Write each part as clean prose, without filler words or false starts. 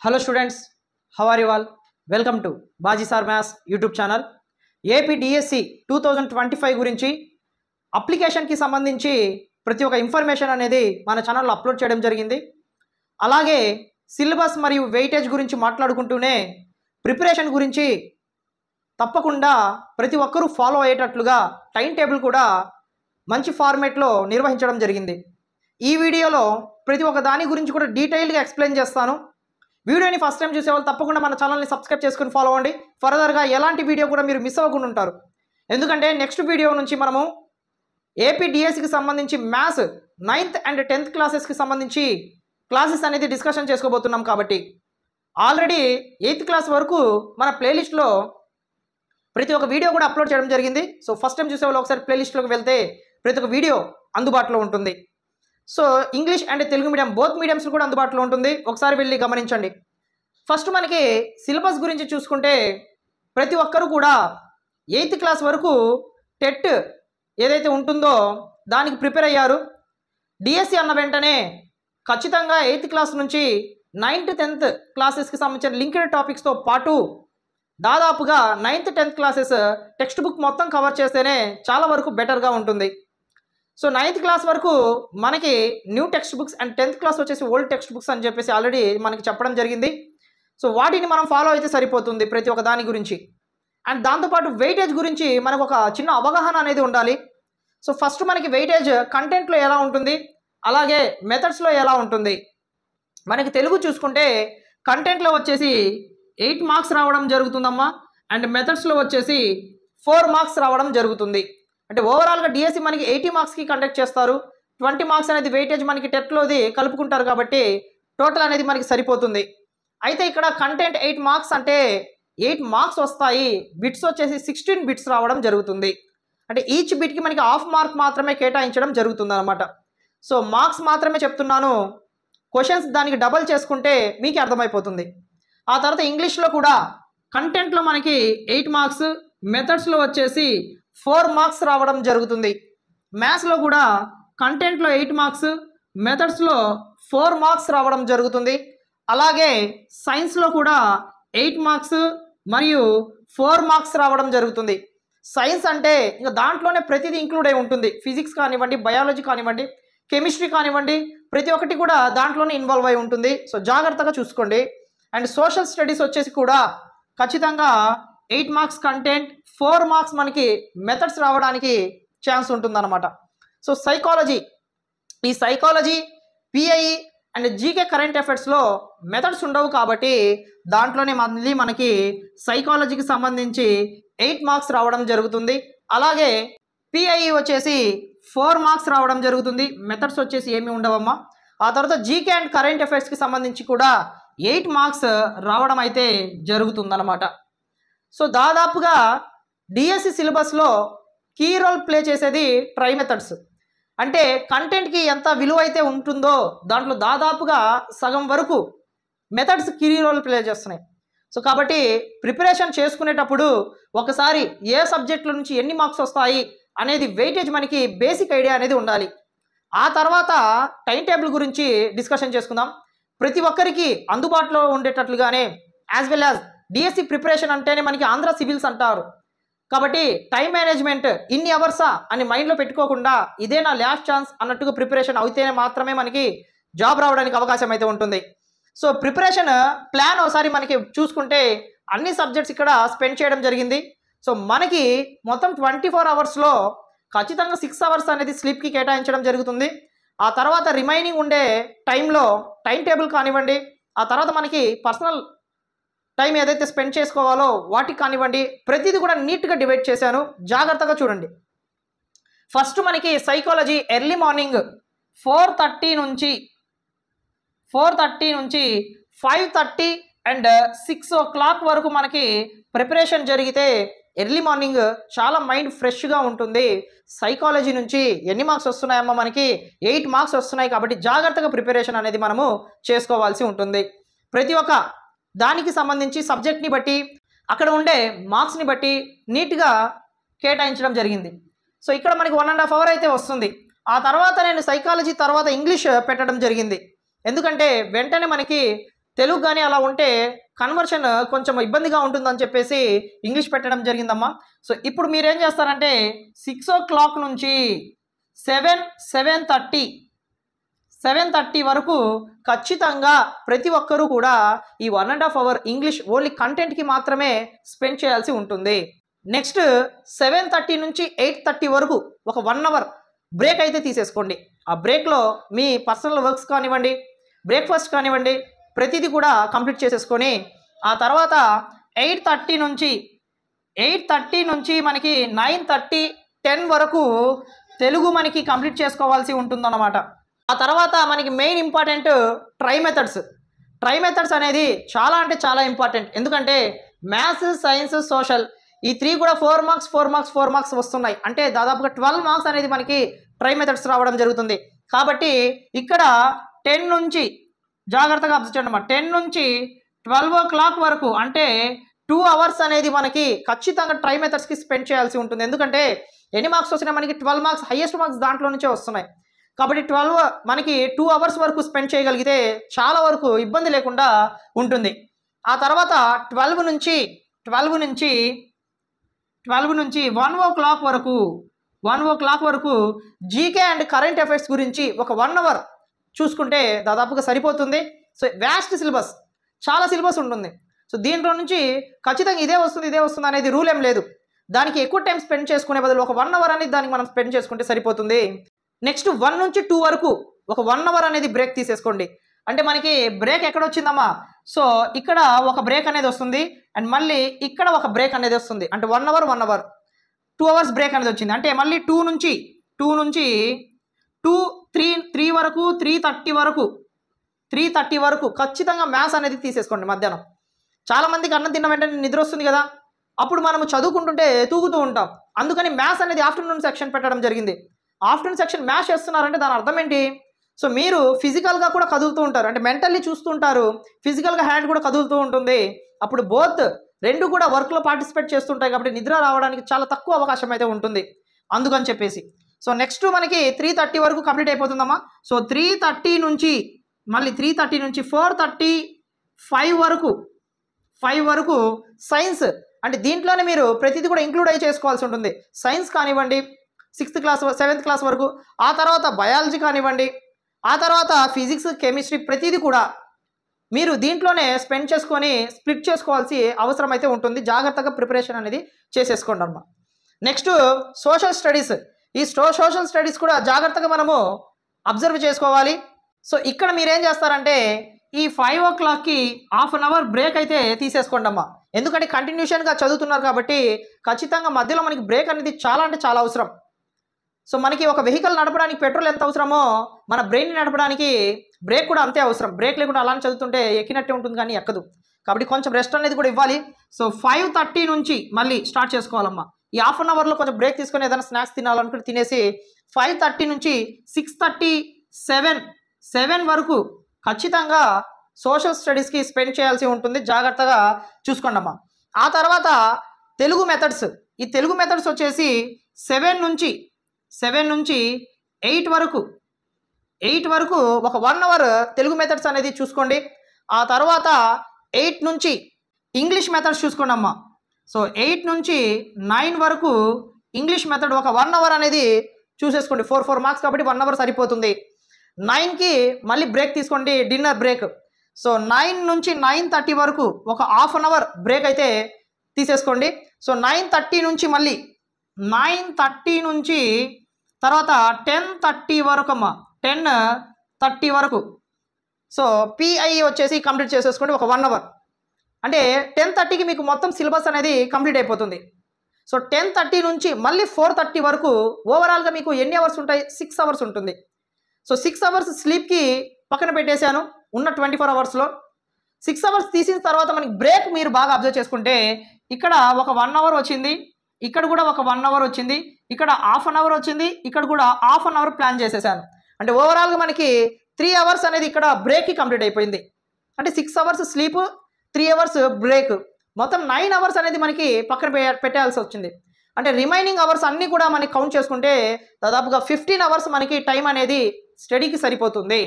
Hello students, how are you all? Welcome to Baji Sir Maths YouTube channel. AP DSC 2025 గురించి అప్లికేషన్కి సంబంధించి ప్రతి ఒక్క information అనేది మన ఛానల్లో అప్లోడ్ చేయడం జరిగింది. అలాగే సిలబస్ మరియు వెయిటేజ్ గురించి మాట్లాడుకుంటూనే ప్రిపరేషన్ గురించి తప్పకుండా ప్రతి ఒక్కరూ ఫాలో అయ్యేటట్లుగా టైం టేబుల్ కూడా మంచి ఫార్మేట్లో నిర్వహించడం జరిగింది. ఈ వీడియోలో ప్రతి ఒక్క దాని గురించి కూడా డీటెయిల్గా ఎక్స్ప్లెయిన్ చేస్తాను. వీడియోని ఫస్ట్ టైం చూసేవాళ్ళు తప్పకుండా మన ఛానల్ని సబ్స్క్రైబ్ చేసుకుని ఫాలో అవ్వండి. ఫర్దర్గా ఎలాంటి వీడియో కూడా మీరు మిస్ అవ్వకుండా ఉంటారు. ఎందుకంటే నెక్స్ట్ వీడియో నుంచి మనము ఏపీ డిఎస్సికి సంబంధించి మ్యాథ్స్ 9th and 10th క్లాసెస్కి సంబంధించి క్లాసెస్ అనేది డిస్కషన్ చేసుకోబోతున్నాం. కాబట్టి ఆల్రెడీ 8th క్లాస్ వరకు మన ప్లేలిస్ట్లో ప్రతి ఒక్క వీడియో కూడా అప్లోడ్ చేయడం జరిగింది. సో ఫస్ట్ టైం చూసేవాళ్ళు ఒకసారి ప్లేలిస్ట్లోకి వెళ్తే ప్రతి ఒక్క వీడియో అందుబాటులో ఉంటుంది. So English and Telugu medium both mediums కూడా అందుబాటులో ఉంటుంది. ఒకసారి వెళ్ళి గమనించండి. ఫస్ట్ మనకి సిలబస్ గురించి చూసుకుంటే ప్రతి ఒక్కరు కూడా 8th క్లాస్ వరకు టెట్ ఏదైతే ఉంటుందో దానికి ప్రిపేర్ అయ్యారు. డిఎస్సి అన్న వెంటనే ఖచ్చితంగా 8th క్లాస్ నుంచి 9th 10th క్లాసెస్కి సంబంధించిన లింక్డ్ టాపిక్స్తో పాటు దాదాపుగా 9th 10th classes text book మొత్తం కవర్ చేస్తేనే చాలా వరకు బెటర్గా ఉంటుంది. సో 9th క్లాస్ వరకు మనకి new text books and 10th class వచ్చేసి ఓల్డ్ టెక్స్ట్ బుక్స్ అని చెప్పేసి ఆల్రెడీ మనకి చెప్పడం జరిగింది. సో వాటిని మనం ఫాలో అయితే సరిపోతుంది ప్రతి ఒక్క దాని గురించి. అండ్ దాంతోపాటు వెయిటేజ్ గురించి మనకు ఒక చిన్న అవగాహన అనేది ఉండాలి. సో ఫస్ట్ మనకి వెయిటేజ్ కంటెంట్లో ఎలా ఉంటుంది, అలాగే మెథడ్స్లో ఎలా ఉంటుంది. మనకి తెలుగు చూసుకుంటే కంటెంట్లో వచ్చేసి 8 మార్క్స్ రావడం జరుగుతుందమ్మా. అండ్ మెథడ్స్లో వచ్చేసి 4 మార్క్స్ రావడం జరుగుతుంది. అంటే ఓవరాల్గా డిఎస్సి మనకి 80 మార్క్స్కి కండక్ట్ చేస్తారు. 20 మార్క్స్ అనేది వెయిటేజ్ మనకి టెట్లోది కలుపుకుంటారు కాబట్టి టోటల్ అనేది మనకి సరిపోతుంది. అయితే ఇక్కడ కంటెంట్ 8 మార్క్స్ అంటే 8 మార్క్స్ వస్తాయి. బిట్స్ వచ్చేసి 16 బిట్స్ రావడం జరుగుతుంది. అంటే ఈచ్ బిట్కి మనకి హాఫ్ మార్క్ మాత్రమే కేటాయించడం జరుగుతుంది అనమాట. సో మార్క్స్ మాత్రమే చెప్తున్నాను, క్వశ్చన్స్ దానికి డబల్ చేసుకుంటే మీకు అర్థమైపోతుంది. ఆ తర్వాత ఇంగ్లీష్లో కూడా కంటెంట్లో మనకి 8 మార్క్స్, మెథడ్స్లో వచ్చేసి 4 మార్క్స్ రావడం జరుగుతుంది. మ్యాథ్స్లో కూడా కంటెంట్లో 8 మార్క్స్, మెథడ్స్లో 4 మార్క్స్ రావడం జరుగుతుంది. అలాగే సైన్స్లో కూడా 8 మార్క్స్ మరియు 4 మార్క్స్ రావడం జరుగుతుంది. సైన్స్ అంటే ఇంకా దాంట్లోనే ప్రతిదీ ఇంక్లూడ్ అయి ఉంటుంది. ఫిజిక్స్ కానివ్వండి, బయాలజీ కానివ్వండి, కెమిస్ట్రీ కానివ్వండి, ప్రతి ఒక్కటి కూడా దాంట్లోనే ఇన్వాల్వ్ అయి ఉంటుంది. సో జాగ్రత్తగా చూసుకోండి. అండ్ సోషల్ స్టడీస్ వచ్చేసి కూడా ఖచ్చితంగా 8 మార్క్స్ కంటెంట్, 4 మార్క్స్ మనకి మెథడ్స్ రావడానికి ఛాన్స్ ఉంటుందన్నమాట. సో సైకాలజీ, ఈ psychology, PIE and GK current అఫైర్స్లో మెథడ్స్ ఉండవు కాబట్టి దాంట్లోనే మళ్ళీ మనకి సైకాలజీకి సంబంధించి 8 మార్క్స్ రావడం జరుగుతుంది. అలాగే పిఐఈ వచ్చేసి 4 మార్క్స్ రావడం జరుగుతుంది. మెథడ్స్ వచ్చేసి ఏమీ ఉండవమ్మా. ఆ తర్వాత జీకే అండ్ కరెంట్ అఫైర్స్కి సంబంధించి కూడా 8 మార్క్స్ రావడం అయితే జరుగుతుందన్నమాట. సో దాదాపుగా డిఎస్సి సిలబస్లో కీ రోల్ ప్లే చేసేది ట్రై మెథడ్స్. అంటే కంటెంట్కి ఎంత విలువ అయితే ఉంటుందో దాంట్లో దాదాపుగా సగం వరకు మెథడ్స్ కీ రోల్ ప్లే చేస్తున్నాయి. సో కాబట్టి ప్రిపరేషన్ చేసుకునేటప్పుడు ఒకసారి ఏ సబ్జెక్టుల నుంచి ఎన్ని మార్క్స్ వస్తాయి అనేది వెయిటేజ్ మనకి బేసిక్ ఐడియా అనేది ఉండాలి. ఆ తర్వాత టైం టేబుల్ గురించి డిస్కషన్ చేసుకుందాం. ప్రతి ఒక్కరికి అందుబాటులో ఉండేటట్లుగానే as well as DSC preparation అంటేనే మనకి ఆంధ్ర సివిల్స్ అంటారు కాబట్టి టైం మేనేజ్మెంట్ ఇన్ని అవర్సా అని మైండ్లో పెట్టుకోకుండా ఇదే నా లాస్ట్ ఛాన్స్ అన్నట్టుగా ప్రిపరేషన్ అయితేనే మాత్రమే మనకి జాబ్ రావడానికి అవకాశం అయితే ఉంటుంది. సో ప్రిపరేషన్ ప్లాన్ ఒకసారి మనకి చూసుకుంటే అన్ని సబ్జెక్ట్స్ ఇక్కడ స్పెండ్ చేయడం జరిగింది. సో మనకి మొత్తం 24 అవర్స్లో ఖచ్చితంగా 6 అవర్స్ అనేది స్లీప్కి కేటాయించడం జరుగుతుంది. ఆ తర్వాత రిమైనింగ్ ఉండే టైంలో టైం టేబుల్ కానివ్వండి, ఆ తర్వాత మనకి పర్సనల్ టైం ఏదైతే స్పెండ్ చేసుకోవాలో వాటికి కానివ్వండి, ప్రతిదీ కూడా నీట్గా డివైడ్ చేశాను. జాగ్రత్తగా చూడండి. ఫస్ట్ మనకి సైకాలజీ ఎర్లీ మార్నింగ్ 4:30 నుంచి 5:30 అండ్ 6 o'clock వరకు మనకి ప్రిపరేషన్ జరిగితే ఎర్లీ మార్నింగ్ చాలా మైండ్ ఫ్రెష్గా ఉంటుంది. సైకాలజీ నుంచి ఎన్ని మార్క్స్ వస్తున్నాయమ్మా? మనకి 8 మార్క్స్ వస్తున్నాయి. కాబట్టి జాగ్రత్తగా ప్రిపరేషన్ అనేది మనము చేసుకోవాల్సి ఉంటుంది. ప్రతి ఒక్క దానికి సంబంధించి సబ్జెక్ట్ని బట్టి అక్కడ ఉండే మార్క్స్ని బట్టి నీట్గా కేటాయించడం జరిగింది. సో ఇక్కడ మనకి 1.5 hour అయితే వస్తుంది. ఆ తర్వాత నేను సైకాలజీ తర్వాత ఇంగ్లీష్ పెట్టడం జరిగింది. ఎందుకంటే వెంటనే మనకి తెలుగు కానీ అలా ఉంటే కన్వర్షన్ కొంచెం ఇబ్బందిగా ఉంటుందని చెప్పేసి ఇంగ్లీష్ పెట్టడం జరిగిందమ్మా. సో ఇప్పుడు మీరేం చేస్తారంటే 6 o'clock నుంచి 7:30 వరకు ఖచ్చితంగా ప్రతి ఒక్కరూ కూడా ఈ 1.5 hour ఇంగ్లీష్ ఓన్లీ కంటెంట్కి మాత్రమే స్పెండ్ చేయాల్సి ఉంటుంది. నెక్స్ట్ 7:30 నుంచి 8:30 వరకు ఒక 1 hour బ్రేక్ అయితే తీసేసుకోండి. ఆ బ్రేక్లో మీ పర్సనల్ వర్క్స్ కానివ్వండి, బ్రేక్ఫాస్ట్ కానివ్వండి, ప్రతిదీ కూడా కంప్లీట్ చేసేసుకొని ఆ తర్వాత 8:30 నుంచి మనకి 9:30, 10 వరకు తెలుగు మనకి కంప్లీట్ చేసుకోవాల్సి ఉంటుందన్నమాట. ఆ తర్వాత మనకి మెయిన్ ఇంపార్టెంట్ ట్రై మెథడ్స్ అనేది చాలా అంటే చాలా ఇంపార్టెంట్. ఎందుకంటే మ్యాథ్స్, సైన్స్, సోషల్ ఈ 3 కూడా 4 మార్క్స్ వస్తున్నాయి. అంటే దాదాపుగా 12 మార్క్స్ అనేది మనకి ట్రై మెథడ్స్ రావడం జరుగుతుంది. కాబట్టి ఇక్కడ 10 నుంచి జాగ్రత్తగా అబ్జర్వ్ చేయండి అన్నమాట. 10 నుంచి 12 o'clock వరకు అంటే 2 hours అనేది మనకి ఖచ్చితంగా ట్రై మెథడ్స్కి స్పెండ్ చేయాల్సి ఉంటుంది. ఎందుకంటే ఎన్ని మార్క్స్ వస్తున్నాయి మనకి 12 మార్క్స్, హైయెస్ట్ మార్క్స్ దాంట్లో నుంచే వస్తున్నాయి. కాబట్టి 12 మనకి 2 hours వరకు స్పెండ్ చేయగలిగితే చాలా వరకు ఇబ్బంది లేకుండా ఉంటుంది. ఆ తర్వాత 12 నుంచి 1 o'clock వరకు జీకే అండ్ కరెంట్ అఫైర్స్ గురించి ఒక 1 hour చూసుకుంటే దాదాపుగా సరిపోతుంది. సో వ్యాస్ట్ సిలబస్, చాలా సిలబస్ ఉంటుంది. సో దీంట్లో నుంచి ఖచ్చితంగా ఇదే వస్తుంది అనేది రూల్ ఏం లేదు. దానికి ఎక్కువ టైం స్పెండ్ చేసుకునే బదులు ఒక 1 hour అనేది దానికి మనం స్పెండ్ చేసుకుంటే సరిపోతుంది. నెక్స్ట్ 1 నుంచి 2 వరకు ఒక 1 hour అనేది బ్రేక్ తీసేసుకోండి. అంటే మనకి బ్రేక్ ఎక్కడ వచ్చిందమ్మా? సో ఇక్కడ ఒక బ్రేక్ అనేది వస్తుంది అండ్ మళ్ళీ ఇక్కడ ఒక బ్రేక్ అనేది వస్తుంది. అంటే 1 hour 2 hours బ్రేక్ అనేది వచ్చింది. అంటే మళ్ళీ 2 నుంచి 3 వరకు 3:30 వరకు ఖచ్చితంగా మ్యాథ్స్ అనేది తీసేసుకోండి. మధ్యాహ్నం చాలామందికి అన్నం తిన్న వెంటనే నిద్ర వస్తుంది కదా, అప్పుడు మనము చదువుకుంటుంటే తూగుతూ ఉంటాం. అందుకని మ్యాథ్స్ అనేది ఆఫ్టర్నూన్ సెక్షన్ పెట్టడం జరిగింది. ఆఫ్టర్నూన్ సెక్షన్ మ్యాథ్స్ చేస్తున్నారంటే దాని అర్థం ఏంటి? సో మీరు ఫిజికల్గా కూడా కదులుతూ ఉంటారు, అంటే మెంటల్లీ చూస్తుంటారు, ఫిజికల్గా హ్యాండ్ కూడా కదులుతూ ఉంటుంది. అప్పుడు బోత్ రెండు కూడా వర్క్లో పార్టిసిపేట్ చేస్తుంటాయి. కాబట్టి నిద్ర రావడానికి చాలా తక్కువ అవకాశం అయితే ఉంటుంది. అందుకని చెప్పేసి సో నెక్స్ట్ మనకి 3:30 వరకు కంప్లీట్ అయిపోతుందమ్మా. సో 3:30 నుంచి 4:35 వరకు సైన్స్, అంటే దీంట్లోనే మీరు ప్రతిదీ కూడా ఇంక్లూడ్ అయ్యి చేసుకోవాల్సి ఉంటుంది. సైన్స్ కానివ్వండి 6th క్లాస్ 7th క్లాస్ వరకు, ఆ తర్వాత బయాలజీ కానివ్వండి, ఆ తర్వాత ఫిజిక్స్, కెమిస్ట్రీ ప్రతిదీ కూడా మీరు దీంట్లోనే స్పెండ్ చేసుకొని స్ప్లిట్ చేసుకోవాల్సి అవసరం అయితే ఉంటుంది. జాగ్రత్తగా ప్రిపరేషన్ అనేది చేసేసుకోండి అమ్మా. Next social studies. ఈ సోషల్ స్టడీస్ కూడా జాగ్రత్తగా మనము అబ్జర్వ్ చేసుకోవాలి. సో ఇక్కడ మీరేం చేస్తారంటే ఈ 5 o'clockకి ½ an hour బ్రేక్ అయితే తీసేసుకోండి అమ్మా. ఎందుకంటే కంటిన్యూషన్గా చదువుతున్నారు కాబట్టి ఖచ్చితంగా మధ్యలో మనకి బ్రేక్ అనేది చాలా అంటే చాలా అవసరం. సో మనకి ఒక వెహికల్ నడపడానికి పెట్రోల్ ఎంత అవసరమో మన బ్రెయిన్ నడపడానికి బ్రేక్ కూడా అంతే అవసరం. బ్రేక్ లేకుండా అలానే చదువుతుంటే ఎక్కినట్టే ఉంటుంది కానీ ఎక్కదు. కాబట్టి కొంచెం రెస్ట్ అనేది కూడా ఇవ్వాలి. సో 5:30 నుంచి మళ్ళీ స్టార్ట్ చేసుకోవాలమ్మా. ఈ ½ an hourలో కొంచెం బ్రేక్ తీసుకొని ఏదైనా స్నాక్స్ తినాలనుకుంటే తినేసి 5:30 నుంచి 6:37 వరకు ఖచ్చితంగా సోషల్ స్టడీస్కి స్పెండ్ చేయాల్సి ఉంటుంది. జాగ్రత్తగా చూసుకోండి అమ్మా. ఆ తర్వాత తెలుగు మెథడ్స్. ఈ తెలుగు మెథడ్స్ వచ్చేసి 7 నుంచి 8 వరకు ఒక 1 hour తెలుగు మెథడ్స్ అనేది చూసుకోండి. ఆ తర్వాత 8 నుంచి ఇంగ్లీష్ మెథడ్స్ చూసుకోండి అమ్మా. సో 8 నుంచి 9 వరకు ఇంగ్లీష్ మెథడ్ ఒక 1 hour అనేది చూసేసుకోండి. 4 మార్క్స్ కాబట్టి 1 hour సరిపోతుంది. 9కి మళ్ళీ బ్రేక్ తీసుకోండి, డిన్నర్ బ్రేక్. సో 9 నుంచి 9:30 వరకు ఒక ½ an hour బ్రేక్ అయితే తీసేసుకోండి. సో 9:30 నుంచి మళ్ళీ 9:30 నుంచి తర్వాత 10:30 వరకు అమ్మా, 10:30 వరకు. సో పిఐ వచ్చేసి కంప్లీట్ చేసేసుకోండి ఒక 1 hour. అంటే 10:30కి మీకు మొత్తం సిలబస్ అనేది కంప్లీట్ అయిపోతుంది. సో 10:30 నుంచి మళ్ళీ 4:30 వరకు ఓవరాల్గా మీకు ఎన్ని అవర్స్ ఉంటాయి? 6 hours ఉంటుంది. సో 6 hours స్లీప్కి పక్కన పెట్టేశాను ఉన్న 24 hours. 6 hours తీసిన తర్వాత మనకి బ్రేక్ మీరు బాగా అబ్జర్వ్ చేసుకుంటే ఇక్కడ ఒక 1 hour వచ్చింది, ఇక్కడ కూడా ఒక 1 hour వచ్చింది, ఇక్కడ ½ an hour వచ్చింది, ఇక్కడ కూడా ½ an hour ప్లాన్ చేసేసాను. అంటే ఓవరాల్గా మనకి 3 hours అనేది ఇక్కడ బ్రేక్కి కంప్లీట్ అయిపోయింది. అంటే 6 hours స్లీప్, 3 hours బ్రేక్, మొత్తం 9 hours అనేది మనకి పక్కన పెట్టాల్సి వచ్చింది. అంటే రిమైనింగ్ అవర్స్ అన్నీ కూడా మనకి కౌంట్ చేసుకుంటే దాదాపుగా 15 hours మనకి టైం అనేది స్టడీకి సరిపోతుంది.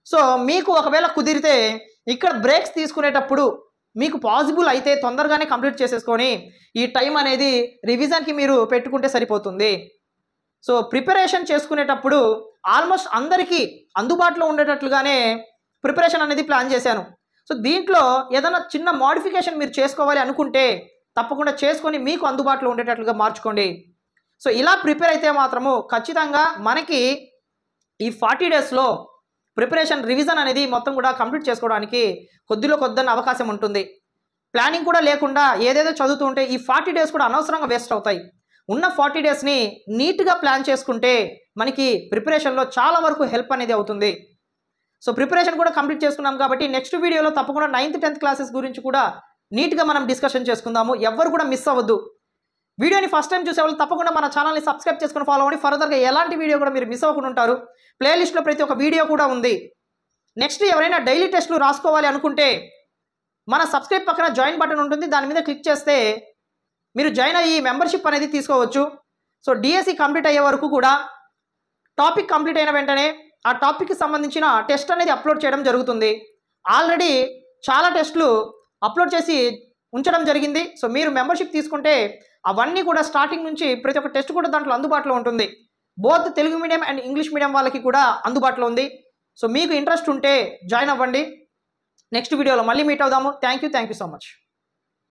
సో మీకు ఒకవేళ కుదిరితే ఇక్కడ బ్రేక్స్ తీసుకునేటప్పుడు మీకు పాసిబుల్ అయితే తొందరగానే కంప్లీట్ చేసేసుకొని ఈ టైం అనేది రివిజన్కి మీరు పెట్టుకుంటే సరిపోతుంది. సో ప్రిపరేషన్ చేసుకునేటప్పుడు ఆల్మోస్ట్ అందరికీ అందుబాటులో ఉండేటట్లుగానే ప్రిపరేషన్ అనేది ప్లాన్ చేశాను. సో దీంట్లో ఏదైనా చిన్న మోడిఫికేషన్ మీరు చేసుకోవాలి అనుకుంటే తప్పకుండా చేసుకొని మీకు అందుబాటులో ఉండేటట్లుగా మార్చుకోండి. సో ఇలా ప్రిపేర్ అయితే మాత్రము ఖచ్చితంగా మనకి ఈ 40 డేస్లో ప్రిపరేషన్ రివిజన్ అనేది మొత్తం కూడా కంప్లీట్ చేసుకోవడానికి కొద్దిలో కొద్దని అవకాశం ఉంటుంది. ప్లానింగ్ కూడా లేకుండా ఏదేదో చదువుతూ ఉంటే ఈ 40 డేస్ కూడా అనవసరంగా వేస్ట్ అవుతాయి. ఉన్న 40 డేస్ని నీట్గా ప్లాన్ చేసుకుంటే మనకి ప్రిపరేషన్లో చాలా వరకు హెల్ప్ అనేది అవుతుంది. సో ప్రిపరేషన్ కూడా కంప్లీట్ చేసుకున్నాం కాబట్టి నెక్స్ట్ వీడియోలో తప్పకుండా 9th 10th క్లాసెస్ గురించి కూడా నీట్గా మనం డిస్కషన్ చేసుకుందాము. ఎవ్వరు కూడా మిస్ అవ్వద్దు. వీడియోని ఫస్ట్ టైం చూసే వాళ్ళు తప్పకుండా మన ఛానల్ని సబ్స్క్రైబ్ చేసుకుని ఫాలో అవ్వండి. ఫర్దర్గా ఎలాంటి వీడియో కూడా మీరు మిస్ అవ్వకుండా ఉంటారు. ప్లేలిస్ట్లో ప్రతి ఒక్క వీడియో కూడా ఉంది. నెక్స్ట్ ఎవరైనా డైలీ టెస్టులు రాసుకోవాలి అనుకుంటే మన సబ్స్క్రైబ్ పక్కన జాయిన్ బటన్ ఉంటుంది, దాని మీద క్లిక్ చేస్తే మీరు జాయిన్ అయ్యి మెంబర్షిప్ అనేది తీసుకోవచ్చు. సో డిఎస్సి కంప్లీట్ అయ్యే వరకు కూడా టాపిక్ కంప్లీట్ అయిన వెంటనే ఆ టాపిక్కి సంబంధించిన టెస్ట్ అనేది అప్లోడ్ చేయడం జరుగుతుంది. ఆల్రెడీ చాలా టెస్టులు అప్లోడ్ చేసి ఉంచడం జరిగింది. సో మీరు మెంబర్షిప్ తీసుకుంటే అవన్నీ కూడా స్టార్టింగ్ నుంచి ప్రతి ఒక్క టెస్ట్ కూడా దాంట్లో అందుబాటులో ఉంటుంది. Both Telugu medium and English medium వాళ్ళకి కూడా అందుబాటులో ఉంది. సో మీకు ఇంట్రెస్ట్ ఉంటే జాయిన్ అవ్వండి. నెక్స్ట్ వీడియోలో మళ్ళీ మీట్ అవుదాము. Thank you so much.